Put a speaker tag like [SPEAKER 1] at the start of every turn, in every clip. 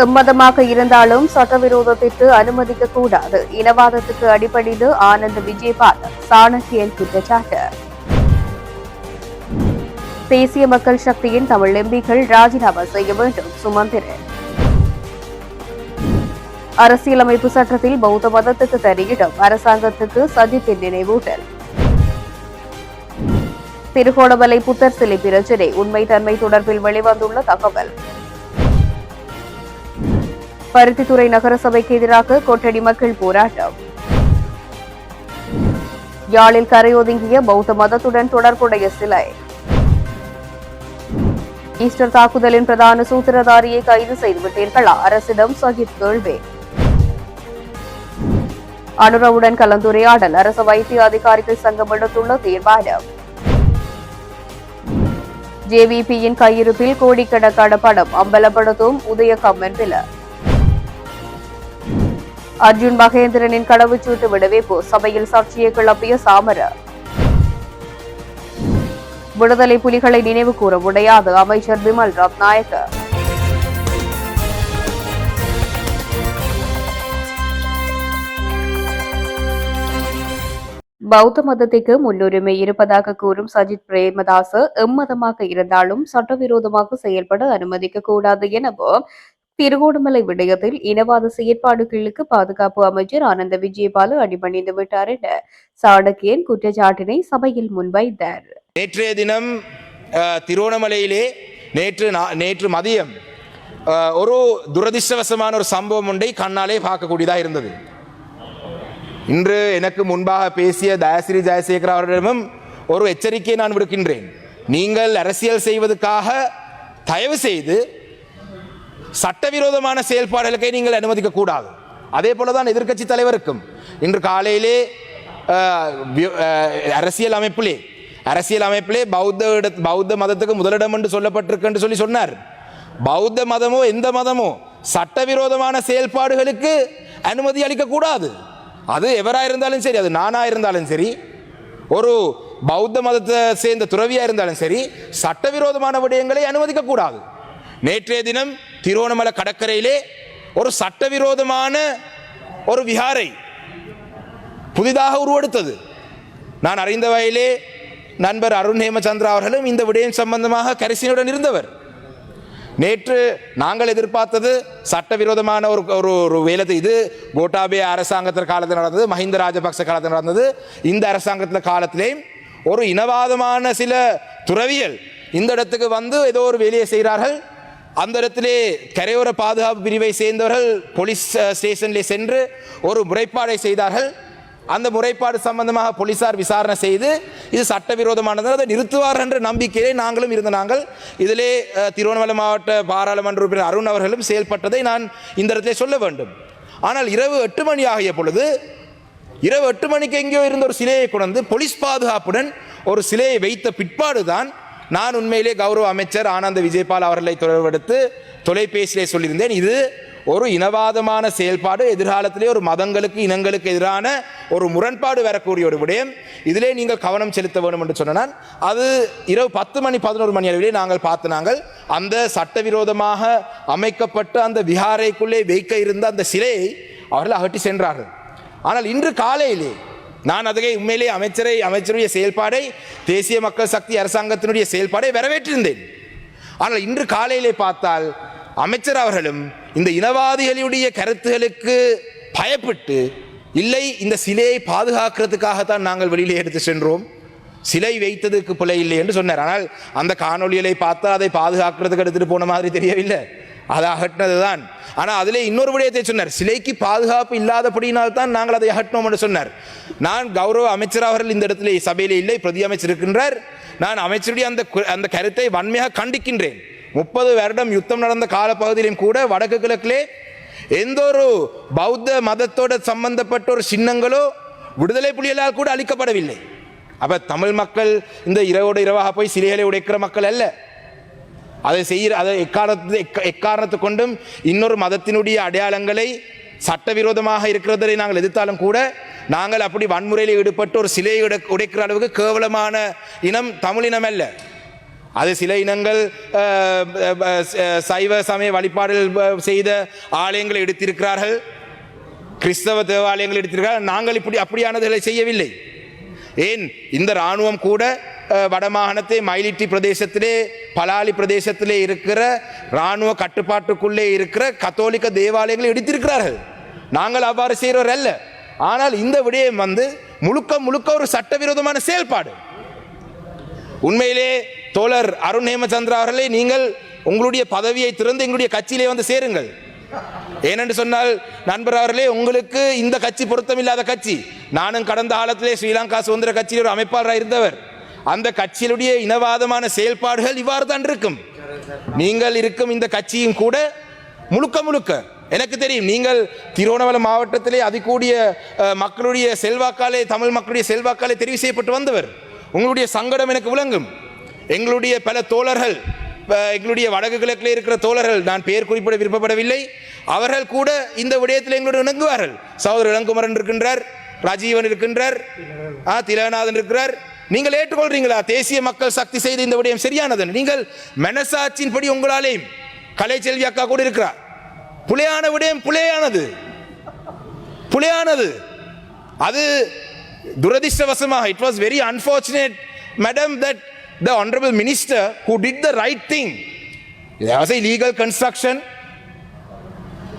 [SPEAKER 1] எம்மதமாக இருந்தாலும் சட்டவிரோதத்திற்கு அனுமதிக்க கூடாது. இனவாதத்துக்கு அடிப்படையில் ஆனந்த் விஜயபால் சாணக்கியன் குற்றச்சாட்டு. தேசிய மக்கள் சக்தியின் தமிழ் எம்பிக்கள் ராஜினாமா செய்ய வேண்டும். சுமந்திரன். அரசியலமைப்பு சட்டத்தில் பௌத்த மதத்துக்கு தனியிடம் அரசாங்கத்துக்கு சஜித்தின் நினைவூட்டல். திருகோணமலை புத்தர் சிலை பிரச்சினை உண்மை தன்மை தொடர்பில் வெளிவந்துள்ள தகவல். பருத்தித்துறை நகரசபைக்கு எதிராக கொட்டடி மக்கள் போராட்டம். யாழில் கரையொதுங்கிய பௌத்த மதத்துடன் தொடர்புடைய சிலை. ஈஸ்டர் தாக்குதலின் பிரதான சூத்திரதாரியை கைது செய்துவிட்டீர்களா? அரசிடம் சஜித் கேள்வி. அனுரவுடன் கலந்துரையாடல் அரசு வைத்திய அதிகாரிகள் சங்கம் எடுத்துள்ள தீர்மானம். ஜேவிபியின் கையிருப்பில் கோடிக்கணக்கான பணம் அம்பலப்படுத்தும் உதயகம்மன் பில. அர்ஜுன் மகேந்திரனின் கடவுச்சீட்டு விடுவிப்பு சபையில் சர்ச்சையை கிளப்பிய சாமர. விடுதலை புலிகளை நினைவு கூற முடியாது அமைச்சர் பிமல் ரத்நாயக்க. பௌத்த மதத்திற்கு முன்னுரிமை இருப்பதாக கூறும் சஜித் பிரேமதாச எம்மதமாக இருந்தாலும் சட்டவிரோதமாக செயல்பட அனுமதிக்க கூடாது எனவும் திருகோணமலை விடயத்தில் இனவாத செயற்பாடுகளுக்கு பாதுகாப்பு அமைச்சர் ஆனந்த விஜயபால அடிபணிந்து விட்டார் என சாணக்கியன் குற்றச்சாட்டினை சபையில் முன்வைத்தார்.
[SPEAKER 2] நேற்றைய தினம் திருகோணமலையிலே நேற்று மதியம் ஒரு துரதிர்ஷ்டவசமான ஒரு சம்பவம் ஒன்றை கண்ணாலே பார்க்கக்கூடியதாக இருந்தது. இன்று எனக்கு முன்பாக பேசிய தயாசிரி ஜெயசேகர் அவர்களிடமும் ஒரு எச்சரிக்கையை நான் விடுக்கின்றேன். நீங்கள் அரசியல் செய்வதற்காக தயவு செய்து சட்டவிரோதமான செயல்பாடுகளுக்கை நீங்கள் அனுமதிக்க கூடாது. அதே போலதான் எதிர்க்கட்சி தலைவருக்கும் இன்று காலையிலே அரசியல் அமைப்பிலே பௌத்த மதத்துக்கு முதலிடம் என்று சொல்லப்பட்டிருக்கு என்று சொல்லி சொன்னார். பௌத்த மதமோ எந்த மதமோ சட்டவிரோதமான செயல்பாடுகளுக்கு அனுமதி அளிக்க கூடாது. அது எவராக இருந்தாலும் சரி, அது நானா இருந்தாலும் சரி, ஒரு பௌத்த மதத்தை சேர்ந்த துறவியா இருந்தாலும் சரி, சட்டவிரோதமான விடயங்களை அனுமதிக்க கூடாது. நேற்றைய தினம் திருவோணமலை கடற்கரையிலே ஒரு சட்டவிரோதமான ஒரு விஹாரை புதிதாக உருவெடுத்தது. நான் அறிந்த வகையிலே நண்பர் அருண் ஹேமச்சந்திரா அவர்களும் இந்த விடயம் சம்பந்தமாக கரிசனையுடன் இருந்தவர். நேற்று நாங்கள் எதிர்பார்த்தது சட்டவிரோதமான ஒரு வேலை. இது கோட்டாபய அரசாங்கத்தின் காலத்தில் நடந்தது, மஹிந்த ராஜபக்ச காலத்தில் நடந்தது. இந்த அரசாங்கத்தின் காலத்திலே ஒரு இனவாதமான சில துறவியல் இந்த இடத்துக்கு வந்து ஏதோ ஒரு வேலையை செய்கிறார்கள். அந்த இடத்திலே கரையோர பாதுகாப்பு பிரிவை சேர்ந்தவர்கள் போலீஸ் ஸ்டேஷனிலே சென்று ஒரு முறைப்பாடை செய்தார்கள். அந்த முறைப்பாடு சம்பந்தமாக போலீசார் விசாரணை செய்து இது சட்டவிரோதமானது, அதை நிறுத்துவார்கள் என்ற நம்பிக்கையிலே நாங்களும் நாங்கள் இதிலே திருவண்ணாமலை மாவட்ட பாராளுமன்ற உறுப்பினர் அருண் அவர்களும் செயல்பட்டதை நான் இந்த இடத்திலே சொல்ல வேண்டும். ஆனால் இரவு 8 மணி ஆகிய பொழுது, இரவு 8 மணிக்கு எங்கேயோ இருந்த ஒரு சிலையை கொண்டு போலீஸ் பாதுகாப்புடன் ஒரு சிலையை வைத்த பிற்பாடுதான் நான் உண்மையிலே கௌரவ அமைச்சர் ஆனந்த விஜயபால் அவர்களை தொடர்பெடுத்து தொலைபேசியிலே சொல்லியிருந்தேன். இது ஒரு இனவாதமான செயல்பாடு, எதிர்காலத்திலே ஒரு மதங்களுக்கு இனங்களுக்கு எதிரான ஒரு முரண்பாடு வரக்கூடிய ஒரு விடயம். இதிலே நீங்கள் கவனம் செலுத்த வேண்டும் என்று சொன்னால் அது இரவு 10 மணி 11 மணி அளவிலே நாங்கள் நாங்கள் அந்த சட்டவிரோதமாக அமைக்கப்பட்ட அந்த விஹாரைக்குள்ளே வைக்க இருந்த அந்த சிலையை அவர்கள் அகற்றி சென்றார்கள். ஆனால் இன்று காலையிலே நான் அதை உண்மையிலே அமைச்சருடைய செயல்பாடை, தேசிய மக்கள் சக்தி அரசாங்கத்தினுடைய செயல்பாடை வரவேற்றிருந்தேன். ஆனால் இன்று காலையிலே பார்த்தால் அமைச்சர் அவர்களும் இந்த இனவாதிகளுடைய கருத்துகளுக்கு பயப்பட்டு, இல்லை இந்த சிலையை பாதுகாக்கிறதுக்காகத்தான் நாங்கள் வெளியிலே எடுத்து சென்றோம், சிலை வைத்ததுக்கு பிழை இல்லை என்று சொன்னார். ஆனால் அந்த காணொலிகளை பார்த்தால் அதை பாதுகாக்கிறதுக்கு எடுத்துட்டு போன மாதிரி தெரியவில்லை, அதை அகற்றினதுதான். ஆனால் அதிலே இன்னொரு விடயத்தை சொன்னார், சிலைக்கு பாதுகாப்பு இல்லாதபடியினால்தான் நாங்கள் அதை அகற்றினோம் என்று சொன்னார். நான் கௌரவ அமைச்சர் அவர்கள் இந்த இடத்துல சபையிலே இல்லை, பிரதி அமைச்சர் இருக்கின்றார். நான் அமைச்சருடைய அந்த கருத்தை வன்மையாக கண்டிக்கின்றேன். 30 வருடம் யுத்தம் நடந்த காலப்பகுதியிலும் கூட வடக்கு கிழக்கிலே எந்த ஒரு பௌத்த மதத்தோட சம்பந்தப்பட்ட ஒரு சின்னங்களோ விடுதலை புலிகளால் கூட அளிக்கப்படவில்லை. அப்ப தமிழ் மக்கள் இந்த இரவோடு இரவாக போய் சிலைகளை உடைக்கிற மக்கள் அல்ல. அதை எக்காரணத்தை கொண்டும் இன்னொரு மதத்தினுடைய அடையாளங்களை சட்டவிரோதமாக இருக்கிறதை நாங்கள் எதிர்த்தாலும் கூட நாங்கள் அப்படி வன்முறையில் ஈடுபட்டு ஒரு சிலையை உடைக்கிற அளவுக்கு கேவலமான இனம் தமிழினம் அல்ல. அது சில இனங்கள் சைவ சமய வழிபாடுகள் செய்த ஆலயங்களை எடுத்திருக்கிறார்கள், கிறிஸ்தவ தேவாலயங்கள் எடுத்திருக்கிறார்கள். நாங்கள் இப்படி அப்படியானதுகளை செய்யவில்லை. ஏன் இந்த இராணுவம் கூட வடமாகாணத்தை மயிலிட்டி பிரதேசத்திலே பலாலி பிரதேசத்திலே இருக்கிற இராணுவ கட்டுப்பாட்டுக்குள்ளே இருக்கிற கத்தோலிக்க தேவாலயங்களை எடுத்திருக்கிறார்கள். நாங்கள் அவ்வாறு செய்கிறவர் அல்ல. ஆனால் இந்த விடயம் முழுக்க முழுக்க ஒரு சட்டவிரோதமான செயல்பாடு. உண்மையிலே தோழர் அருண் ஹேமச்சந்திரா அவர்களே, நீங்கள் உங்களுடைய பதவியை திறந்து எங்களுடைய கட்சியிலே சேருங்கள். ஏனென்று சொன்னால் நண்பர் அவர்களே, உங்களுக்கு இந்த கட்சி பொருத்தமில்லாத கட்சி. நானும் கடந்த காலத்திலே ஸ்ரீலங்கா சுதந்திர கட்சியில் ஒரு அமைப்பாளராக இருந்தவர். அந்த கட்சியினுடைய இனவாதமான செயல்பாடுகள் இவ்வாறு தான் இருக்கும். நீங்கள் இருக்கும் இந்த கட்சியும் கூட முழுக்க முழுக்க எனக்கு தெரியும். நீங்கள் திருவண்ணாமலை மாவட்டத்திலே அதிகூடிய மக்களுடைய செல்வாக்காலே, தமிழ் மக்களுடைய செல்வாக்காலே தெரிவு செய்யப்பட்டு வந்தவர். உங்களுடைய சங்கடம் எனக்கு விளங்கும். எங்களுடைய பல தோழர்கள், எங்களுடைய வடக்கு கிழக்கில் இருக்கிற தோழர்கள், நான் பெயர் குறிப்பிட விருப்பப்படவில்லை, அவர்கள் கூட இந்த விடயத்தில் எங்களோடு இணங்குவார்கள். சகோதரர் இளங்குமரன் இருக்கின்றார், ராஜீவன் இருக்கின்றார், திலகநாதன் இருக்கிறார். நீங்கள் ஏற்றுக்கொள்றீங்களா தேசிய மக்கள் சக்தி செய்த இந்த விடயம் சரியானது? நீங்கள் மனசாட்சியின்படி உங்களாலேயும் கலைச்செல்வி அக்கா கூட இருக்கிறார். புலையான விடயம் புலையானது. அது துரதிர்ஷ்டவசமாக, it was very unfortunate, madam, that the honorable minister who did the right thing, there was a illegal construction,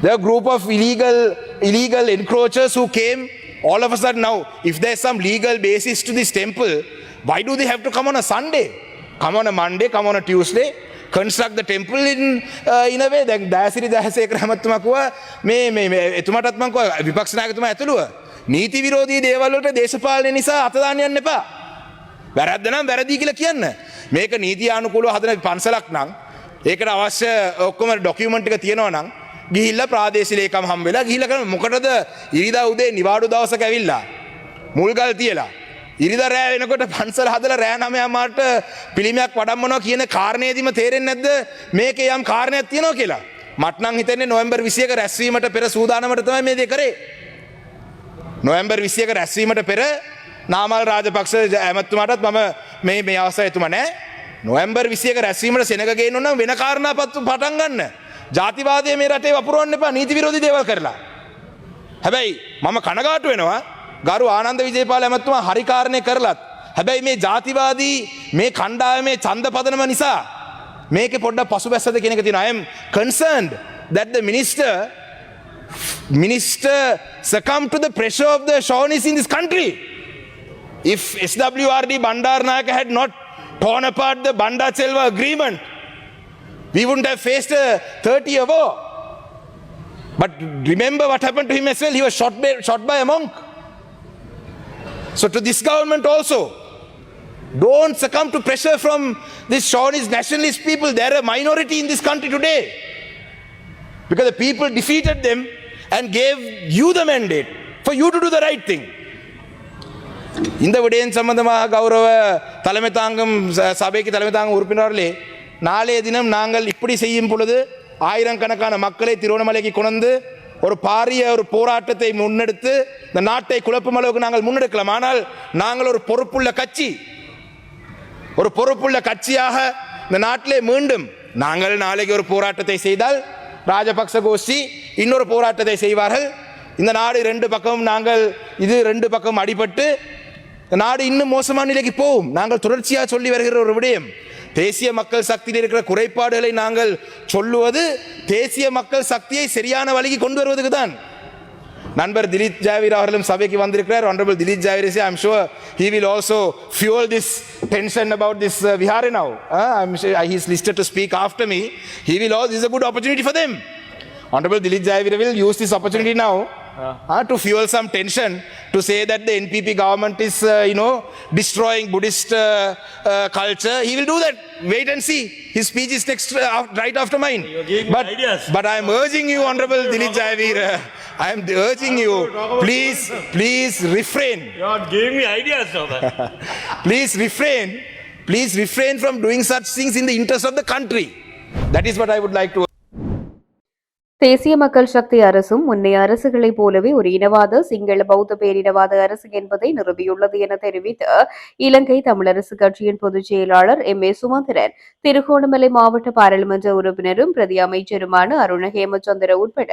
[SPEAKER 2] there were a group of illegal encroachers who came. All of a sudden now, if there's some legal basis to this temple, why do they have to come on a Sunday? Come on a Monday, come on a Tuesday, construct the temple in a way. දැන් දයාසිරි දහසේකර මහත්මයා කිව්වා මේ එතුමාටත් මම කිව්වා විපක්ෂ නායකතුමා ඇතුළුව නීති විරෝධී දේවල් වලට දේශපාලනය නිසා අත දාන්න යන්න එපා. වැරද්ද නම් වැරදි කියලා කියන්න. මේක නීති ආනුකූලව හදන පන්සලක් නම් ඒකට අවශ්‍ය ඔක්කොම ඩොකියුමන්ට් එක තියෙනවා නම් ගිහිල්ලා ප්‍රාදේශීය ලේකම් හම් වෙලා ගිහිල්ලා කරන මොකටද ඉරිදා උදේ නිවාඩු දවසක ඇවිල්ලා මුල්ගල් තියලා ඉරිදා රෑ වෙනකොට පන්සල හදලා රෑ 9 මාට පිළිමයක් වඩම්මනවා කියන කාරණේදීම තේරෙන්නේ නැද්ද මේකේ යම් කාරණයක් තියෙනවා කියලා? මට නම් හිතෙන්නේ නොවැම්බර් 21 රැස්වීමට පෙර සූදානමට තමයි මේ දේ කරේ. නොවැම්බර් 21 රැස්වීමට පෙර නාමල් රාජපක්ෂ ඇමතුමාටත් මම මේ අවස්ථාවේ එතුමා නෑ. නොවැම්බර් 21 රැස්වීමට සෙනග ගේන්න ඕන නම් වෙන කාරණා පටන් ගන්න. ජාතිවාදය මේ රටේ වපුරවන්න එපා නීති විරෝධී දේවල් කරලා. හැබැයි මම කනගාටු වෙනවා ගරු ආනන්ද විජේපාල ඇමතුමා හරි කාරණේ කරලත් හැබැයි මේ ජාතිවාදී මේ කණ්ඩායමේ ඡන්ද පදනම නිසා මේකේ පොඩ්ඩක් පසුබැස්සද කියන එක තියෙනවා. I am concerned that the minister succumbed to the pressure of the chauvinists in this country. If SWRD Bandaranaike had not torn apart the Banda Chelwa agreement, we wouldn't have faced a 30-year war. But remember what happened to him as well. He was shot by a monk. So to this government also, don't succumb to pressure from this chauvinist nationalist people. They are a minority in this country today. Because the people defeated them and gave you the mandate for you to do the right thing. இந்த விடயம் சம்பந்தமாக கௌரவ தலைமை தாங்கும் சபைக்கு தலைமை தாங்கும் உறுப்பினர்களே, நாளைய தினம் நாங்கள் இப்படி செய்யும் பொழுது ஆயிரக்கணக்கான மக்களை திருவண்ணாமலைக்கு கொண்டு ஒரு பாரிய ஒரு போராட்டத்தை முன்னெடுத்து இந்த நாட்டை குழப்பும் அளவுக்கு நாங்கள் முன்னெடுக்கலாம். ஆனால் நாங்கள் ஒரு பொறுப்புள்ள கட்சியாக இந்த நாட்டிலே மீண்டும் நாங்கள் நாளைக்கு ஒரு போராட்டத்தை செய்தால் ராஜபக்ச கோஷ்டி இன்னொரு போராட்டத்தை செய்வார்கள். இந்த நாடு ரெண்டு பக்கம் அடிபட்டு இந்த நாடு இன்னும் மோசமான நிலைக்கு போகும். நாங்கள் தொடர்ச்சியாக சொல்லி வருகிற ஒரு விடயம், தேசிய மக்கள் சக்தியில் இருக்கிற குறைபாடுகளை நாங்கள் சொல்லுவது தேசிய மக்கள் சக்தியை சரியான வழிக்கு கொண்டு வருவதுக்கு தான். நண்பர் திலீப் ஜாவீர் அவர்களும் சபைக்கு வந்திருக்கிறார். Honorable Dilip Javir, I am sure he will also fuel this tension about this Vihara now. I'm sure he is listed to speak after me. This is a good opportunity for them. Honorable Dilip Javir will use this opportunity now to fuel some tension, to say that the NPP government is destroying Buddhist culture. He will do that. Wait and see. His speech is next right after mine. But I am urging you, Honorable Dilip Javir, I am urging you, please refrain.
[SPEAKER 3] You are giving me ideas now.
[SPEAKER 2] Please refrain from doing such things in the interest of the country. That is what I would like to
[SPEAKER 1] தேசிய மக்கள் சக்தி அரசும் முன்னைய அரசுகளைப் போலவே ஒரு இனவாத சிங்கள பௌத்த பேரினவாத அரசு என்பதை நிறுவியுள்ளது என தெரிவித்த இலங்கை தமிழரசு கட்சியின் பொதுச் செயலாளர் M.A. சுமந்திரன், திருகோணமலை மாவட்ட பாராளுமன்ற உறுப்பினரும் பிரதி அமைச்சருமான அருண ஹேமச்சந்திர உட்பட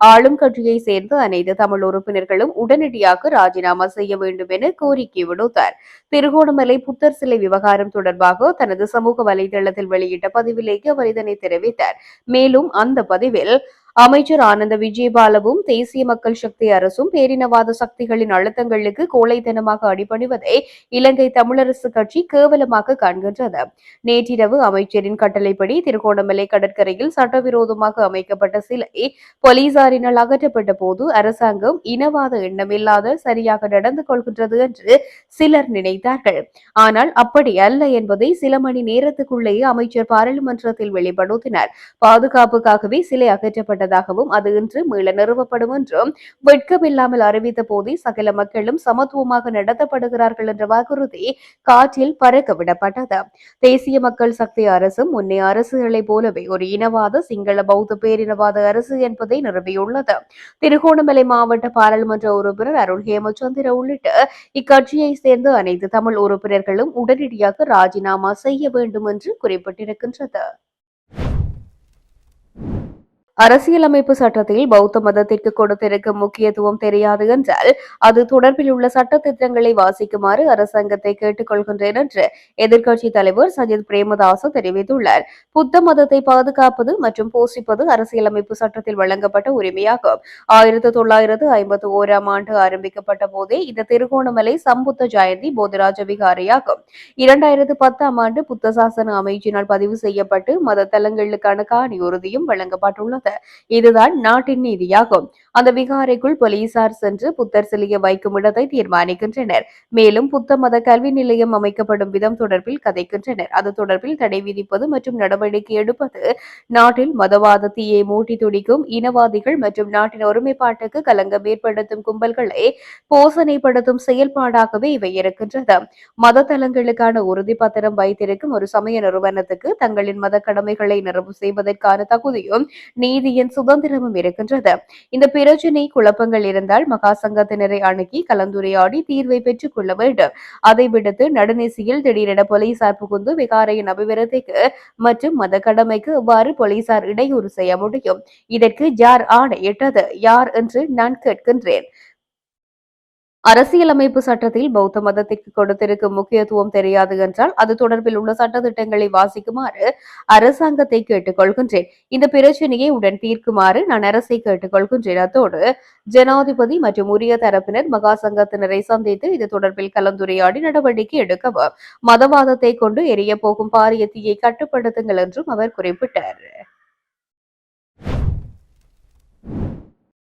[SPEAKER 1] ஆளும் கட்சியைச் சேர்ந்த அனைத்து தமிழ் உறுப்பினர்களும் உடனடியாக ராஜினாமா செய்ய வேண்டும் என கோரிக்கை விடுத்தார். திருகோணமலை புத்தர் சிலை விவகாரம் தொடர்பாக தனது சமூக வலைதளத்தில் வெளியிட்ட பதிவிலேயே அவர் இதனை தெரிவித்தார். மேலும் அந்த பதிவில் அமைச்சர் ஆனந்த விஜயபாலவும் தேசிய மக்கள் சக்தி அரசும் பேரினவாத சக்திகளின் அழுத்தங்களுக்கு கோழைத்தனமாக அடிபணிவதை இலங்கை தமிழரசு கட்சி கேவலமாக காண்கின்றது. நேற்றிரவு அமைச்சரின் கட்டளைப்படி திருகோணமலை கடற்கரையில் சட்டவிரோதமாக அமைக்கப்பட்ட சிலை போலீசாரினால் அகற்றப்பட்ட போது அரசாங்கம் இனவாத எண்ணமில்லாத சரியாக நடந்து கொள்கின்றது என்று சிலர் நினைத்தார்கள். ஆனால் அப்படி அல்ல என்பதை சில மணி நேரத்துக்குள்ளேயே அமைச்சர் பாராளுமன்றத்தில் வெளிப்படுத்தினார். பாதுகாப்புக்காகவே சிலை அகற்றப்பட்ட அது இன்று மீள நிறுவப்படும் என்றும் வெட்கமில்லாமல் அறிவித்த போதே சகல மக்களும் சமத்துவமாக நடத்தப்படுகிறார்கள் என்ற வாக்குறுதி காற்றில் பறக்க விடப்பட்டது. தேசிய மக்கள் சக்தி அரசும் முன்னைய அரசுகளைப் போலவே ஒரு இனவாத சிங்கள பௌத்த பேரினவாத அரசு என்பதை நிறுவியுள்ளது. திருகோணமலை மாவட்ட பாராளுமன்ற உறுப்பினர் அருண் ஹேமச்சந்திர உள்ளிட்ட இக்கட்சியை சேர்ந்த அனைத்து தமிழ் உறுப்பினர்களும் உடனடியாக ராஜினாமா செய்ய வேண்டும் என்று குறிப்பிட்டிருக்கின்றது. அரசியலமைப்பு சட்டத்தில் பௌத்த மதத்திற்கு கொடுத்திருக்கும் முக்கியத்துவம் தெரியாது என்றால் அது தொடர்பில் உள்ள சட்ட திட்டங்களை வாசிக்குமாறு அரசாங்கத்தை கேட்டுக் கொள்கின்றேன் என்று எதிர்க்கட்சித் தலைவர் சஜித் பிரேமதாச தெரிவித்துள்ளார். புத்த மதத்தை பாதுகாப்பது மற்றும் போஷிப்பது அரசியலமைப்பு சட்டத்தில் வழங்கப்பட்ட உரிமையாகும். 1951ஆம் ஆண்டு ஆரம்பிக்கப்பட்ட போதே இந்த திருகோணமலை சம்புத்த ஜெயந்தி போதராஜ விகாரையாகும். 2010ஆம் ஆண்டு புத்த சாசன அமைச்சினால் பதிவு செய்யப்பட்டு மத தலங்களுக்கான காணி உறுதியும் வழங்கப்பட்டுள்ளது. இதுதான் நாட்டின் நீதியாகும். அந்த விகாரைக்குள் போலீசார் சென்று புத்தர் சிலையை வைக்கும் இடத்தை தீர்மானிக்கின்றனர். மேலும் புத்த மத கல்வி நிலையம் அமைக்கப்படும் விதம் தொடர்பில் கதைக்கின்றனர். அது தொடர்பில் தடை விதிப்பது மற்றும் நடவடிக்கை எடுப்பது நாட்டில் மதவாத தீயை மூட்டி துடிக்கும் இனவாதிகள் மற்றும் நாட்டின் ஒருமைப்பாட்டுக்கு களங்கம் ஏற்படுத்தும் கும்பல்களை போசனைப்படுத்தும் செயல்பாடாகவே இவை இருக்கின்றது. மத தலங்களுக்கான உறுதி பத்திரம் வைத்திருக்கும் ஒரு சமய நிறுவனத்துக்கு தங்களின் மத கடமைகளை நிறைவு செய்வதற்கான தகுதியும் நீதியின் சுதந்திரமும் இருக்கின்றது. இந்த பிரச்சினை குழப்பங்கள் இருந்தால் மகா சங்கத்தினரை அணுகி கலந்துரையாடி தீர்வை பெற்றுக் கொள்ள வேண்டும். அதை விடுத்து நடுநிசியில் திடீரென போலீசார் புகுந்து விகாரையின் அபிவிருத்திக்கு மற்றும் மத கடமைக்கு எவ்வாறு போலீசார் இடையூறு செய்ய முடியும்? இதற்கு யார் ஆணையிட்டது? யார் என்று நான் கேட்கின்றேன். அரசியலமைப்பு சட்டத்தில் பௌத்த மதத்திற்கு கொடுத்திருக்கும் முக்கியத்துவம் தெரியாது என்றால் அது தொடர்பில் உள்ள சட்டத்திட்டங்களை வாசிக்குமாறு அரசாங்கத்தை கேட்டுக் கொள்கின்றேன். இந்த பிரச்சனையை உடன் தீர்க்குமாறு நான் அரசை கேட்டுக் கொள்கின்றேன். அத்தோடு ஜனாதிபதி மற்றும் உரிய தரப்பினர் மகா சங்கத்தினரை சந்தித்து இது தொடர்பில் கலந்துரையாடி நடவடிக்கை எடுக்கவும் மதவாதத்தை கொண்டு எரிய போகும் பாரிய தீயை கட்டுப்படுத்துங்கள் என்றும் அவர் குறிப்பிட்டார்.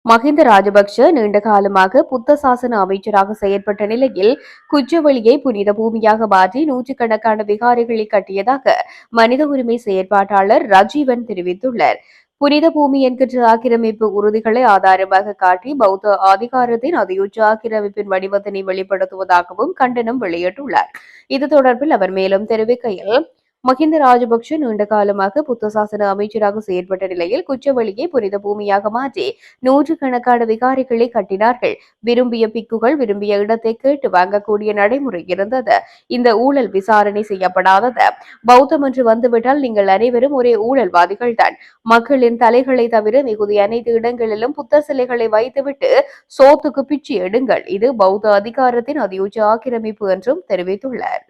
[SPEAKER 1] மஹிந்த ராஜபக்ஷ நீண்ட காலமாக புத்த சாசன அமைச்சராக செயற்பட்ட நிலையில் குச்சவெளியை புனித பூமியாக மாற்றி நூற்றுக்கணக்கான விகாரைகளை கட்டியதாக மனித உரிமை செயற்பாட்டாளர் ரஜீவன் தெரிவித்துள்ளார். புனித பூமி என்கின்ற ஆக்கிரமிப்பு உறுதிகளை ஆதாரமாக காட்டி பௌத்த அதிகாரத்தின் அதியுச்ச ஆக்கிரமிப்பின் வடிவத்தினை வெளிப்படுத்துவதாகவும் கண்டனம் வெளியிட்டுள்ளார். இது தொடர்பில் அவர் மேலும் தெரிவிக்கையில், மஹிந்த ராஜபக்ஷ நீண்ட காலமாக புத்த சாசன அமைச்சராக செயற்பட்ட நிலையில் குச்சவெளியை புனித பூமியாக மாற்றி நூற்றுக்கணக்கான விகாரிகளை கட்டினார்கள். விரும்பிய பிக்குகள் விரும்பிய இடத்தை கேட்டு வாங்கக்கூடிய நடைமுறை இருந்தது. இந்த ஊழல் விசாரணை செய்யப்படாதது. பௌத்தம் என்று வந்துவிட்டால் நீங்கள் அனைவரும் ஒரே ஊழல்வாதிகள் தான். மக்களின் தலைகளை தவிர மிகுதி அனைத்து இடங்களிலும் புத்த சிலைகளை வைத்துவிட்டு சோத்துக்கு பிச்சு எடுங்கள். இது பௌத்த அதிகாரத்தின் அதியுச்ச ஆக்கிரமிப்பு என்றும் தெரிவித்துள்ளார்.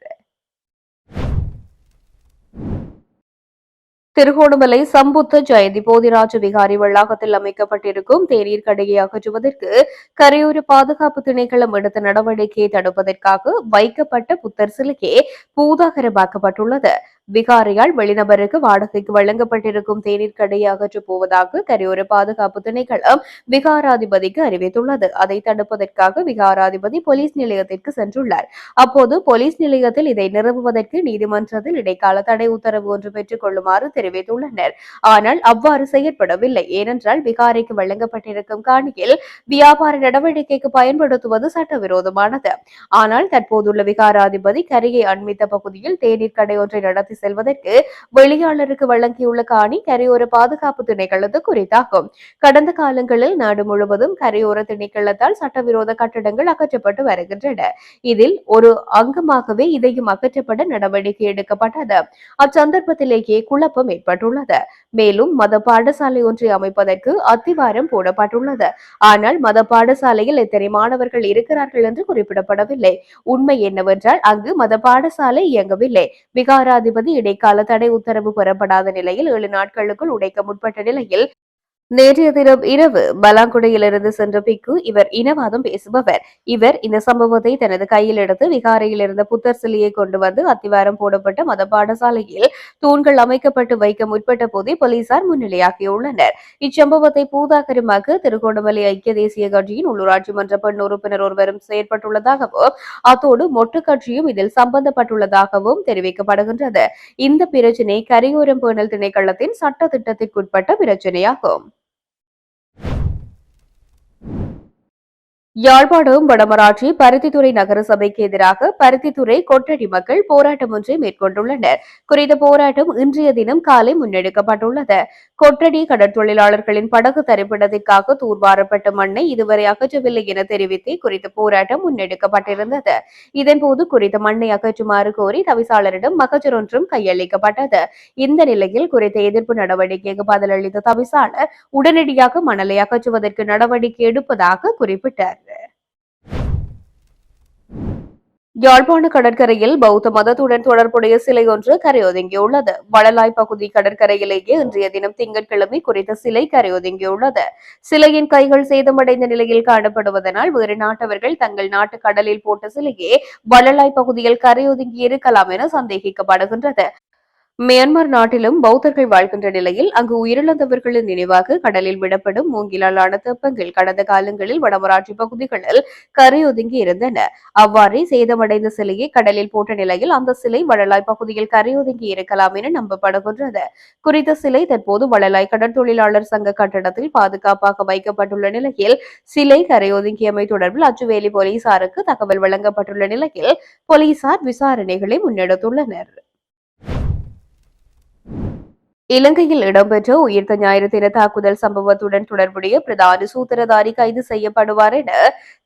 [SPEAKER 1] திருகோணமலை சம்புத்த ஜெயந்தி போதிராஜ விகாரி வளாகத்தில் அமைக்கப்பட்டிருக்கும் தேநீர் கடையை அகற்றுவதற்கு கரையோர பாதுகாப்பு திணைக்களம் எடுத்த நடவடிக்கையை தடுப்பதற்காக வைக்கப்பட்ட புத்தர் சிலையே பூதாகரமாக்கப்பட்டுள்ளது. விகாரியால் வெளிநபருக்கு வாடகைக்கு வழங்கப்பட்டிருக்கும் தேநீர் கடையை அகற்றப் போவதாக கரையோர பாதுகாப்பு திணைக்களம் விகாராதிபதிக்கு அறிவித்துள்ளது. அதை தடுப்பதற்காக விகாராதிபதி போலீஸ் நிலையத்திற்கு சென்றுள்ளார். அப்போது போலீஸ் நிலையத்தில் இதை நிறுவுவதற்கு நீதிமன்றத்தில் இடைக்கால தடை உத்தரவு ஒன்று பெற்றுக் கொள்ளுமாறு தெரிவித்துள்ளனர். ஆனால் அவ்வாறு செயற்படவில்லை. ஏனென்றால் விகாரைக்கு வழங்கப்பட்டிருக்கும் காணியில் வியாபார நடவடிக்கைக்கு பயன்படுத்துவது சட்டவிரோதமானது. ஆனால் தற்போதுள்ள விகாராதிபதி கரையை அண்மித்த பகுதியில் தேநீர் கடை ஒன்றை நடத்தி வேலைக்கு செல்வதற்கு வெளியாளருக்கு வழங்கியுள்ள காணி கரையோர பாதுகாப்பு திணைக்களத்து குறித்தாகும். கடந்த காலங்களில் நாடு முழுவதும் கரையோர திணைக்களத்தால் சட்டவிரோத கட்டடங்கள் அகற்றப்பட்டு வருகின்றன. இதில் ஒரு அங்கமாகவே இதையும் அகற்றப்பட நடவடிக்கை எடுக்கப்பட்டது. அச்சந்தர்ப்பத்திலேயே குழப்பம் ஏற்பட்டுள்ளது. மேலும் மத பாடசாலை ஒன்றை அமைப்பதற்கு அத்திவாரம் போடப்பட்டுள்ளது. ஆனால் மத பாடசாலையில் எத்தனை மாணவர்கள் இருக்கிறார்கள் என்று குறிப்பிடப்படவில்லை. உண்மை என்னவென்றால் அங்கு மத பாடசாலை இயங்கவில்லை. விகாராதிபதி இடைக்கால தடை உத்தரவு பெறப்படாத நிலையில் 7 நாட்களுக்குள் உடைக்க முற்பட்ட நிலையில் நேற்றைய தினம் இரவு பலாங்குடையிலிருந்து சென்ற பிக்கு இவர் இனவாதம் பேசுபவர். இவர் இந்த சம்பவத்தை தனது கையில் எடுத்து விகாரையில் இருந்த புத்தர் சிலையை கொண்டு வந்து அத்திவாரம் போடப்பட்ட மத பாடசாலையில் தூண்கள் அமைக்கப்பட்டு வைக்க முற்பட்ட போதே போலீசார் முன்னிலையாகியுள்ளனர். இச்சம்பவத்தை பூதாகரமாக திருகோணமலை ஐக்கிய தேசிய கட்சியின் உள்ளூராட்சி மன்ற பெண் உறுப்பினர் ஒருவரும் செயற்பட்டுள்ளதாகவும் அத்தோடு மொட்டு கட்சியும் இதில் சம்பந்தப்பட்டுள்ளதாகவும் தெரிவிக்கப்படுகின்றது. இந்த பிரச்சினை கரையோரம் பேணல் திணைக்களத்தின் சட்ட திட்டத்திற்குட்பட்ட பிரச்சினையாகும். யாழ்ப்பாணம் வடமராட்சி பருத்தித்துறை நகர சபைக்கு எதிராக பருத்தித்துறை கொட்டடி மக்கள் போராட்டம் ஒன்றை மேற்கொண்டுள்ளனர். குறித்த போராட்டம் இன்றைய தினம் காலை முன்னெடுக்கப்பட்டுள்ளது. கொட்டடி கடற்தொழிலாளர்களின் படகு தரிப்பிடத்திற்காக தூர்வாரப்பட்ட மண்ணை இதுவரை அகற்றவில்லை என தெரிவித்தே குறித்த போராட்டம் முன்னெடுக்கப்பட்டிருந்தது. இதன்போது குறித்த மண்ணை அகற்றுமாறு கோரி தவிசாளரிடம் மகஜர் ஒன்றும் கையளிக்கப்பட்டது. இந்த நிலையில் குறித்த எதிர்ப்பு நடவடிக்கைக்கு பதிலளித்த தவிசாளர் உடனடியாக மணலை அகற்றுவதற்கு நடவடிக்கை எடுப்பதாக குறிப்பிட்டார். யாழ்ப்பாண கடற்கரையில் பௌத்த மதத்துடன் தொடர்புடைய சிலை ஒன்று கரையொதுங்கியுள்ளது. வளலாய் பகுதி கடற்கரையிலேயே இன்றைய தினம் திங்கட்கிழமை குறித்த சிலை கரையொதுங்கியுள்ளது. சிலையின் கைகள் சேதமடைந்த நிலையில் காணப்படுவதனால் வேறு நாட்டவர்கள் தங்கள் நாட்டு கடலில் போட்ட சிலையே வளலாய் பகுதியில் கரையொதுங்கி இருக்கலாம் என சந்தேகிக்கப்படுகின்றது. மியான்மர் நாட்டிலும் பௌத்தர்கள் வாழ்கின்ற நிலையில் அங்கு உயிரிழந்தவர்களின் நினைவாக கடலில் விடப்படும் மூங்கிலாலான தெப்பங்கள் கடந்த காலங்களில் வடமராட்சி பகுதிகளில் கரையொதுங்கி இருந்தன. அவ்வாறே சேதமடைந்த சிலையை கடலில் போட்ட நிலையில் அந்த சிலை வளலாய் பகுதியில் கரையொதுங்கி இருக்கலாம் என நம்பப்படுகின்றது. குறித்த சிலை தற்போது வளலாய் கடற்தொழிலாளர் சங்க கட்டடத்தில் பாதுகாப்பாக வைக்கப்பட்டுள்ள நிலையில் சிலை கரையொதுங்கியமை தொடர்பில் அச்சுவேலி போலீசாருக்கு தகவல் வழங்கப்பட்டுள்ள நிலையில் போலீசார் விசாரணைகளை முன்னெடுத்துள்ளனர். இலங்கையில் இடம்பெற்ற உயிர்த்த ஞாயிறு தின தாக்குதல் சம்பவத்துடன் தொடர்புடைய பிரதான சூத்திரதாரி கைது செய்யப்படுவார் என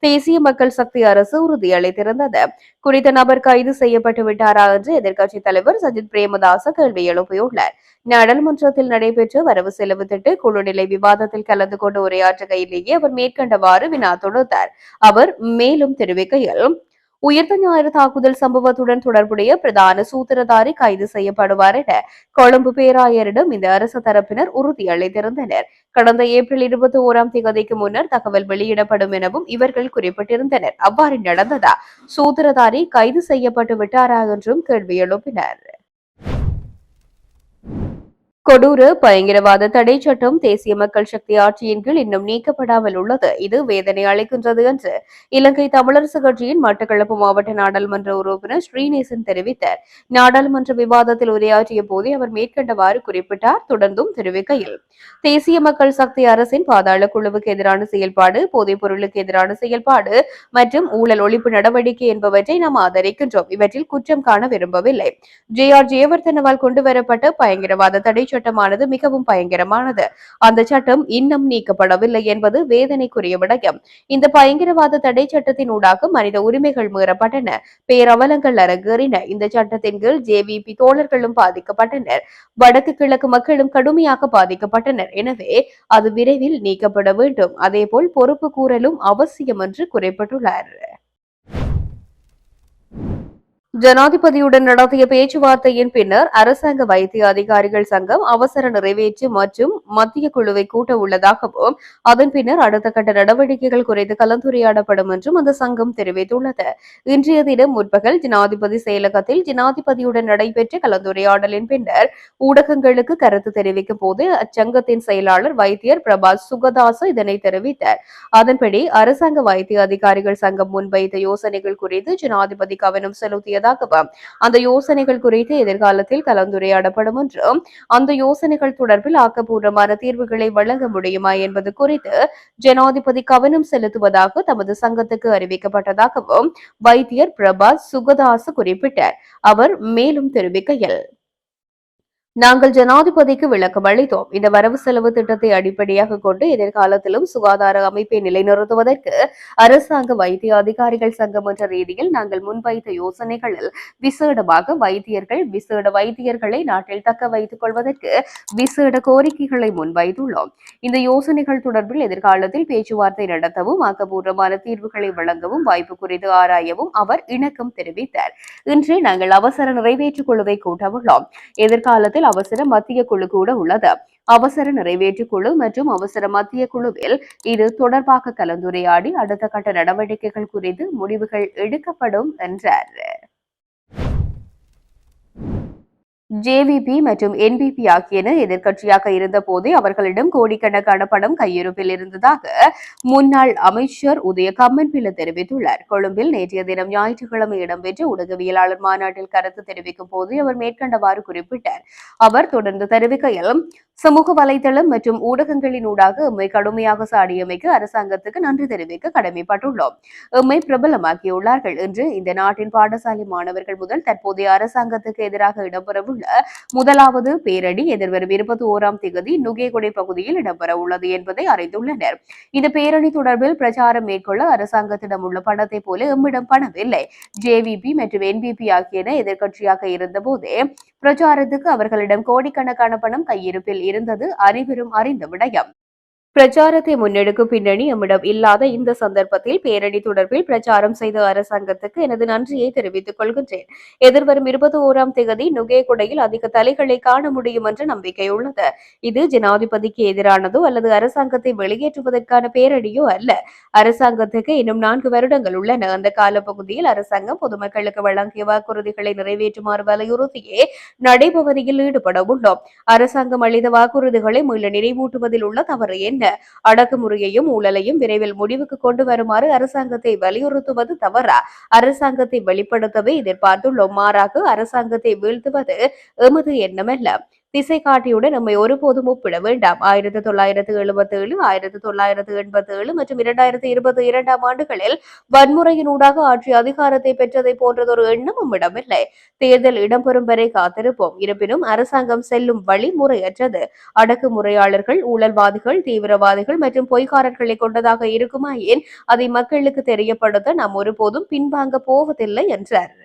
[SPEAKER 1] தேசிய மக்கள் சக்தி அரசு உறுதியளித்திருந்தது. குறித்த நபர் கைது செய்யப்பட்டு விட்டாரா என்று எதிர்க்கட்சித் தலைவர் சஜித் பிரேமதாச கேள்வி எழுப்பியுள்ளார். நாடாளுமன்றத்தில் நடைபெற்ற வரவு செலவு திட்ட குழுநிலை விவாதத்தில் கலந்து கொண்டு உரையாற்றுகையிலேயே அவர் மேற்கண்டவாறு வினா தொடுத்தார். அவர் மேலும் தெரிவிக்கையில் உயிர்த்த ஞாயிறு தாக்குதல் சம்பவத்துடன் தொடர்புடைய பிரதான சூத்திரதாரி கைது செய்யப்படுவார் என கொழும்பு பேராயரிடம் இந்த அரசு தரப்பினர் உறுதியளித்திருந்தனர். கடந்த ஏப்ரல் 21ஆம் தேதிக்கு முன்னர் தகவல் வெளியிடப்படும் எனவும் இவர்கள் குறிப்பிட்டிருந்தனர். அவ்வாறு நடந்ததா? சூத்திரதாரி கைது செய்யப்பட்டு விட்டாரா என்றும் கேள்வி எழுப்பினர். கொடூர பயங்கரவாத தடை சட்டம் தேசிய மக்கள் சக்தி ஆட்சியின் கீழ் இன்னும் நீக்கப்படாமல் உள்ளது. இது வேதனை அளிக்கின்றது என்று இலங்கை தமிழரசு கட்சியின் மட்டக்களப்பு மாவட்ட நாடாளுமன்ற உறுப்பினர் ஸ்ரீநேசன் தெரிவித்தார். நாடாளுமன்ற விவாதத்தில் உரையாற்றிய போதே அவர் மேற்கண்டவாறு குறிப்பிட்டார். தொடர்ந்தும் தெரிவிக்கையில் தேசிய மக்கள் சக்தி அரசின் பாதாள குழுவுக்கு எதிரான செயல்பாடு, போதைப் பொருளுக்கு எதிரான செயல்பாடு மற்றும் ஊழல் ஒழிப்பு நடவடிக்கை என்பவற்றை நாம் ஆதரிக்கின்றோம். இவற்றில் குற்றம் காண விரும்பவில்லை. ஜெயவர்தனவால் கொண்டுவரப்பட்ட பயங்கரவாத தடை சட்டமானது மிகவும் பயங்கரமானது. அந்த சட்டம் இன்னும் நீக்கப்படவில்லை என்பது வேதனைக்குரிய விடயம். இந்த பயங்கரவாத தடை சட்டத்தின் ஊடாக மனித உரிமைகள் மீறப்பட்டன, பேரவலங்கள் அரங்கேறின. இந்த சட்டத்தின் கீழ் ஜேவிபி தோழர்களும் பாதிக்கப்பட்டனர், வடக்கு கிழக்கு மக்களும் கடுமையாக பாதிக்கப்பட்டனர். எனவே அது விரைவில் நீக்கப்பட வேண்டும். அதேபோல் பொறுப்பு கூறலும் அவசியம் என்று குறிப்பிட்டுள்ளார். ஜனாதிபதியுடன் நடத்திய பேச்சுவார்த்தையின் பின்னர் அரசாங்க வைத்திய அதிகாரிகள் சங்கம் அவசர நிறைவேற்று மற்றும் மத்திய குழுவை கூட்ட உள்ளதாகவும் அதன் பின்னர் அடுத்த கட்ட நடவடிக்கைகள் குறித்து கலந்துரையாடப்படும் என்றும் அந்த சங்கம் தெரிவித்துள்ளது. இன்றைய தினம் முற்பகல் ஜனாதிபதி செயலகத்தில் ஜனாதிபதியுடன் நடைபெற்ற கலந்துரையாடலின் பின்னர் ஊடகங்களுக்கு கருத்து தெரிவிக்கும் போது அச்சங்கத்தின் செயலாளர் வைத்தியர் பிரபாஸ் சுகதாச இதனை தெரிவித்தார். அதன்படி அரசாங்க வைத்திய அதிகாரிகள் சங்கம் முன்வைத்த யோசனைகள் குறித்து ஜனாதிபதி கவனம் செலுத்தியதாகவும் அந்த யோசனைகள் குறித்து எதிர்காலத்தில் கலந்துரையாடப்படும் என்றும் அந்த யோசனைகள் தொடர்பில் ஆக்கப்பூர்வமான தீர்வுகளை வழங்க முடியுமா என்பது குறித்து ஜனாதிபதி கவனம் செலுத்துவதாக தமது சங்கத்துக்கு அறிவிக்கப்பட்டதாகவும் வைத்தியர் பிரபாஸ் சுகதாச குறிப்பிட்டார். அவர் மேலும் தெரிவிக்கையில் நாங்கள் ஜனாதிபதிக்கு விளக்கம் அளித்தோம். இந்த வரவு செலவு திட்டத்தை அடிப்படையாக கொண்டு எதிர்காலத்திலும் சுகாதார அமைப்பை நிலைநிறுத்துவதற்கு அரசாங்க வைத்திய அதிகாரிகள் சங்கம் என்ற ரீதியில் நாங்கள் முன்வைத்த யோசனைகளில் விசேடமாக விசேட வைத்தியர்களை நாட்டில் தக்க வைத்துக் கொள்வதற்கு விசேட கோரிக்கைகளை முன்வைத்துள்ளோம். இந்த யோசனைகள் தொடர்பில் எதிர்காலத்தில் பேச்சுவார்த்தை நடத்தவும் ஆக்கப்பூர்வமான தீர்வுகளை வழங்கவும் வாய்ப்பு குறித்து ஆராயவும் அவர் இணக்கம் தெரிவித்தார். இன்று நாங்கள் அவசர நிறைவேற்றுக் குழுவை கூட்டவுள்ளோம். எதிர்காலத்தில் அவசர மத்திய குழு கூட உள்ளது. அவசர நிறைவேற்று குழு மற்றும் அவசர மத்திய குழுவில் இது தொடர்பாக கலந்துரையாடி அடுத்த கட்ட நடவடிக்கைகள் குறித்து முடிவுகள் எடுக்கப்படும் என்றார். ஜேவிபி மற்றும் என்பிபி ஆகியன எதிர்க்கட்சியாக இருந்தபோதே அவர்களிடம் கோடிக்கணக்கான பணம் கையிருப்பில் இருந்ததாக முன்னாள் அமைச்சர் உதய கம்மன்பில தெரிவித்துள்ளார். கொழும்பில் நேற்றைய தினம் ஞாயிற்றுக்கிழமை இடம்பெற்ற ஊடகவியலாளர் மாநாட்டில் கருத்து தெரிவிக்கும் போது அவர் மேற்கண்டவாறு குறிப்பிட்டார். அவர் தொடர்ந்து தெரிவிக்கையில், சமூக வலைதளம் மற்றும் ஊடகங்களினூடாக எம்மை கடுமையாக சாடியமைக்கு அரசாங்கத்துக்கு நன்றி தெரிவிக்க கடமைப்பட்டுள்ளோம். எம்மை பிரபலமாக்கியுள்ளார்கள் என்று இந்த நாட்டின் பாடசாலை மாணவர்கள் முதல் தற்போதைய அரசாங்கத்துக்கு எதிராக இடம்பெறவுள்ள முதலாவது பேரணி எதிர்வரும் 21ஆம் தேதி நுகேகொடை பகுதியில் இடம்பெற உள்ளது என்பதை அறிந்துள்ளனர். இந்த பேரணி தொடர்பில் பிரச்சாரம் மேற்கொள்ள அரசாங்கத்திடம் உள்ள பணத்தை போல எம்மிடம் பணம் இல்லை. ஜேவிபி மற்றும் என்பிபி ஆகியன எதிர்க்கட்சியாக இருந்தபோதே பிரச்சாரத்துக்கு அவர்களிடம் கோடிக்கணக்கான பணம் கையிருப்பில் இருந்தது அனைவரும் அறிந்த விடயம். பிரச்சாரத்தை முன்னெடுக்கும் பின்னணி எம்மிடம் இல்லாத இந்த சந்தர்ப்பத்தில் பேரணி தொடர்பில் பிரச்சாரம் செய்த அரசாங்கத்துக்கு எனது நன்றியை தெரிவித்துக் கொள்கின்றேன். எதிர்வரும் 21ஆம் தேதி நுகேகொடையில் அதிக தலைகளை காண முடியும் என்ற நம்பிக்கை உள்ளது. இது ஜனாதிபதிக்கு எதிரானதோ அல்லது அரசாங்கத்தை வெளியேற்றுவதற்கான பேரணியோ அல்ல. அரசாங்கத்துக்கு இன்னும் 4 வருடங்கள் உள்ளன. அந்த காலப்பகுதியில் அரசாங்கம் பொதுமக்களுக்கு வழங்கிய வாக்குறுதிகளை நிறைவேற்றுமாறு வலியுறுத்தியே நடைபவனியில் ஈடுபட உள்ளோம். அரசாங்கம் அளித்த வாக்குறுதிகளை மீள நினைவூட்டுவதில் உள்ள தவறு என்ன? அடக்குமுறையையும் ஊழலையும் விரைவில் முடிவுக்கு கொண்டு வருமாறு அரசாங்கத்தை வலியுறுத்துவது தவறா? அரசாங்கத்தை வெளிப்படுத்தவே எதிர்பார்த்துள்ளோம். மாறாக அரசாங்கத்தை வீழ்த்துவது எமது எண்ணமல்ல. திசை காட்டியுடன் நம்மை ஒருபோதும் ஒப்பிட வேண்டாம். 1977, 1987 மற்றும் 2022ஆம் ஆண்டுகளில் வன்முறையினூடாக ஆட்சி அதிகாரத்தை பெற்றதை போன்றதொரு எண்ணம் நம்மிடமில்லை. தேர்தல் இடம்பெறும் வரை காத்திருப்போம். இருப்பினும் அரசாங்கம் செல்லும் வழி முறையற்றது. அடக்குமுறையாளர்கள், ஊழல்வாதிகள், தீவிரவாதிகள் மற்றும் பொய்க்காரர்களை கொண்டதாக இருக்குமாயின் அதை மக்களுக்கு தெரியப்படுத்த நாம் ஒருபோதும் பின்வாங்க போவதில்லை என்றார்.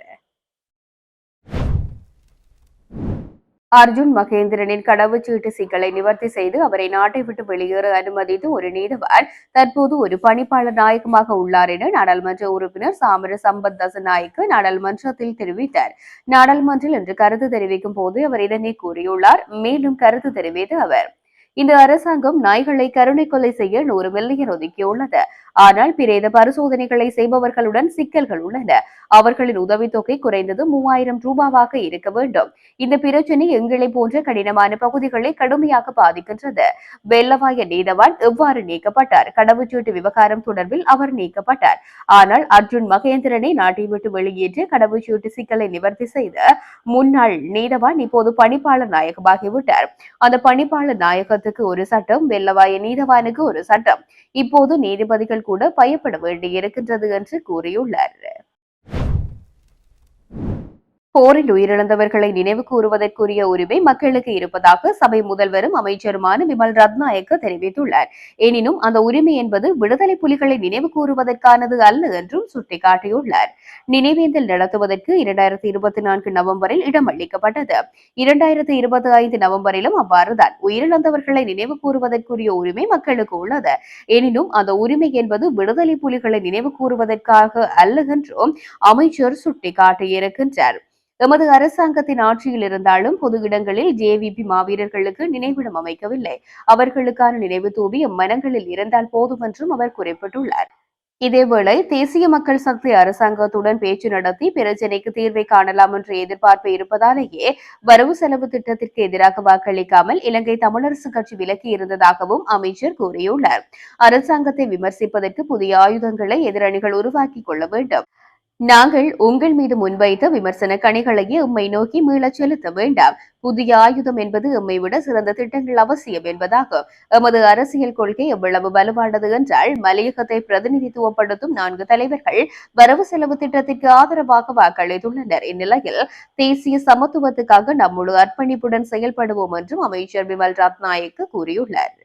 [SPEAKER 1] அர்ஜுன் மகேந்திரனின் கடவுச்சீட்டு சிக்கலை நிவர்த்தி செய்து அவரை நாட்டை விட்டு வெளியேற அனுமதித்து ஒரு நீதிவான் தற்போது ஒரு பணிப்பாளர் நாயகமாக உள்ளார் என நாடாளுமன்ற உறுப்பினர் சாமர சம்பத் தசநாயக்க நாடாளுமன்றத்தில் தெரிவித்தார். நாடாளுமன்றில் இன்று கருத்து தெரிவிக்கும் போது அவர் இதனை கூறியுள்ளார். மேலும் கருத்து தெரிவித்த அவர், இந்த அரசாங்கம் நாய்களை கருணை கொலை செய்ய 100 மில்லியன் ஒதுக்கியுள்ளது. ஆனால் பிரேத பரிசோதனைகளை செய்பவர்களுடன் சிக்கல்கள் உள்ளன. அவர்களின் உதவித்தொகை குறைந்தது 3000 ரூபாவாக இருக்க வேண்டும். இந்த பிரச்சினை எங்களை போன்ற கடினமான பகுதிகளை கடுமையாக பாதிக்கின்றது. வெள்ளவாய நீதவான் எவ்வாறு நீக்கப்பட்டார்? கடவுச்சீட்டு விவகாரம் தொடர்பில் அவர் நீக்கப்பட்டார். ஆனால் அர்ஜுன் மகேந்திரனை நாட்டை விட்டு வெளியேற்ற கடவுச்சீட்டு சிக்கலை நிவர்த்தி செய்த முன்னாள் நீதவான் இப்போது பணிப்பாளர் நாயகமாகிவிட்டார். அந்த பணிப்பாளர் நாயகத்துக்கு ஒரு சட்டம், வெள்ளவாய நீதவானுக்கு ஒரு சட்டம். இப்போது நீதிபதிகள் கூட பயப்பட வேண்டியிருக்கின்றது என்று கூறியுள்ளார். போரில் உயிரிழந்தவர்களை நினைவு கூறுவதற்குரிய உரிமை மக்களுக்கு இருப்பதாக சபை முதல்வரும் அமைச்சருமான விமல் ரத்நாயக்க தெரிவித்துள்ளார். எனினும் அந்த உரிமை என்பது விடுதலை புலிகளை நினைவு கூறுவதற்கானது அல்ல என்றும் சுட்டிக்காட்டியுள்ளார். நினைவேந்தல் நடத்துவதற்கு 2024 நவம்பரில் இடம் அளிக்கப்பட்டது. 2025 நவம்பரிலும் அவ்வாறுதான். உயிரிழந்தவர்களை நினைவு கூறுவதற்குரிய உரிமை மக்களுக்கு உள்ளது. எனினும் அந்த உரிமை என்பது விடுதலை புலிகளை நினைவு கூறுவதற்காக அல்ல என்றும் அமைச்சர் சுட்டிக்காட்டியிருக்கின்றார். எமது அரசாங்கத்தின் ஆட்சியில் இருந்தாலும் பொது இடங்களில் ஜேவிபி மாவீரர்களுக்கு நினைவிடம் அமைக்கவில்லை. அவர்களுக்கான நினைவு தூவி மனங்களில் இருந்தால் போதும் என்றும் அவர் குறிப்பிட்டுள்ளார். இதேவேளை தேசிய மக்கள் சக்தி அரசாங்கத்துடன் பேச்சு நடத்தி பிரச்சினைக்கு தீர்வை காணலாம் என்ற எதிர்பார்ப்பு இருப்பதாலேயே வரவு செலவு திட்டத்திற்கு எதிராக வாக்களிக்காமல் இலங்கை தமிழரசு கட்சி விலக்கி இருந்ததாகவும் அமைச்சர் கூறியுள்ளார். அரசாங்கத்தை விமர்சிப்பதற்கு புதிய ஆயுதங்களை எதிரணிகள் உருவாக்கிக் கொள்ள வேண்டும். நாங்கள் உங்கள் மீது முன்வைத்த விமர்சன கணிகளையே எம்மை நோக்கி மீளச் செலுத்த வேண்டாம். புதிய ஆயுதம் என்பது எம்மை விட சிறந்த திட்டங்கள் அவசியம் என்பதாகும். எமது அரசியல் கொள்கை எவ்வளவு வலுவானது என்றால், மலையகத்தை பிரதிநிதித்துவப்படுத்தும் 4 தலைவர்கள் வரவு செலவு திட்டத்திற்கு ஆதரவாக வாக்களித்துள்ளனர். இந்நிலையில் தேசிய சமத்துவத்துக்காக நம் முழு அர்ப்பணிப்புடன் செயல்படுவோம் என்றும் அமைச்சர் விமல் ரத்நாயக்க கூறியுள்ளார்.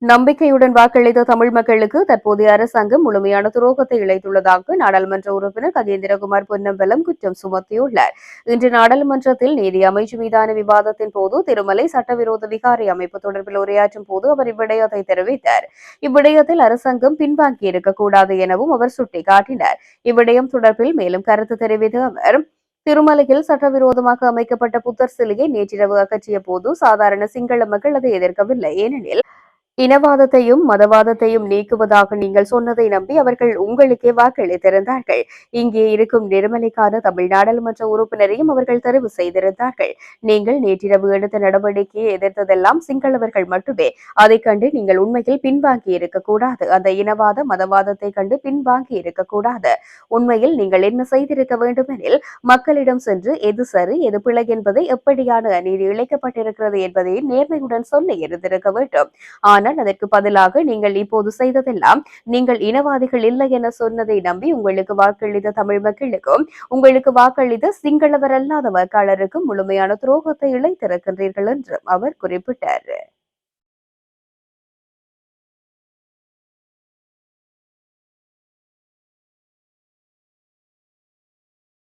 [SPEAKER 1] நம்பிக்கையுடன் வாக்களித்த தமிழ் மக்களுக்கு தற்போதைய அரசாங்கம் முழுமையான துரோகத்தை இழைத்துள்ளதாக நாடாளுமன்ற உறுப்பினர் கஜேந்திரகுமார் பொன்னம்பலம் குற்றம் சுமத்தியுள்ளார். இன்று நாடாளுமன்றத்தில் நீதி அமைச்சு மீதான விவாதத்தின் போது திருமலை சட்டவிரோத விகாரை அமைப்பு தொடர்பில் உரையாற்றும் போது அவர் இவ்விடயத்தை தெரிவித்தார். இவ்விடயத்தில் அரசாங்கம் பின்வாங்கி இருக்கக்கூடாது எனவும் அவர் சுட்டிக்காட்டினார். இவ்விடயம் தொடர்பில் மேலும் கருத்து தெரிவித்த அவர், திருமலையில் சட்டவிரோதமாக அமைக்கப்பட்ட புத்தர் சிலையை நேற்றிரவு அகற்றிய போது சாதாரண சிங்கள மக்கள் அதை எதிர்க்கவில்லை. ஏனெனில் இனவாதத்தையும் மதவாதத்தையும் நீக்குவதாக நீங்கள் சொன்னதை நம்பி அவர்கள் உங்களுக்கே வாக்களித்திருந்தார்கள். இங்கே இருக்கும் நிர்மலைக்கான தமிழ் நாடாளுமன்ற உறுப்பினரையும் அவர்கள் தெரிவு செய்திருந்தார்கள். நீங்கள் நேற்றிரவு எடுத்த நடவடிக்கையை எதிர்த்ததெல்லாம் சிங்களவர்கள் மட்டுமே. அதைக் கண்டு நீங்கள் உண்மையில் பின்வாங்கி இருக்கக்கூடாது. அந்த இனவாத மதவாதத்தை கண்டு பின்வாங்கி இருக்கக்கூடாது. உண்மையில் நீங்கள் என்ன செய்திருக்க வேண்டுமெனில், மக்களிடம் சென்று எது சரி எது பிழை என்பதை, எப்படியான அநீதி இழைக்கப்பட்டிருக்கிறது என்பதை நேர்மையுடன் சொல்லி இருந்திருக்க வேண்டும். ஆனால் அதற்கு பதிலாக நீங்கள் இப்போது செய்ததெல்லாம், நீங்கள் இனவாதிகள் இல்லை என சொன்னதை நம்பி உங்களுக்கு வாக்களித்த தமிழ் மக்களுக்கும் உங்களுக்கு வாக்களித்த சிங்களவர் அல்லாத வாக்காளருக்கும் முழுமையான துரோகத்தை இழைத்திருக்கின்றீர்கள் என்றும் அவர் குறிப்பிட்டார்.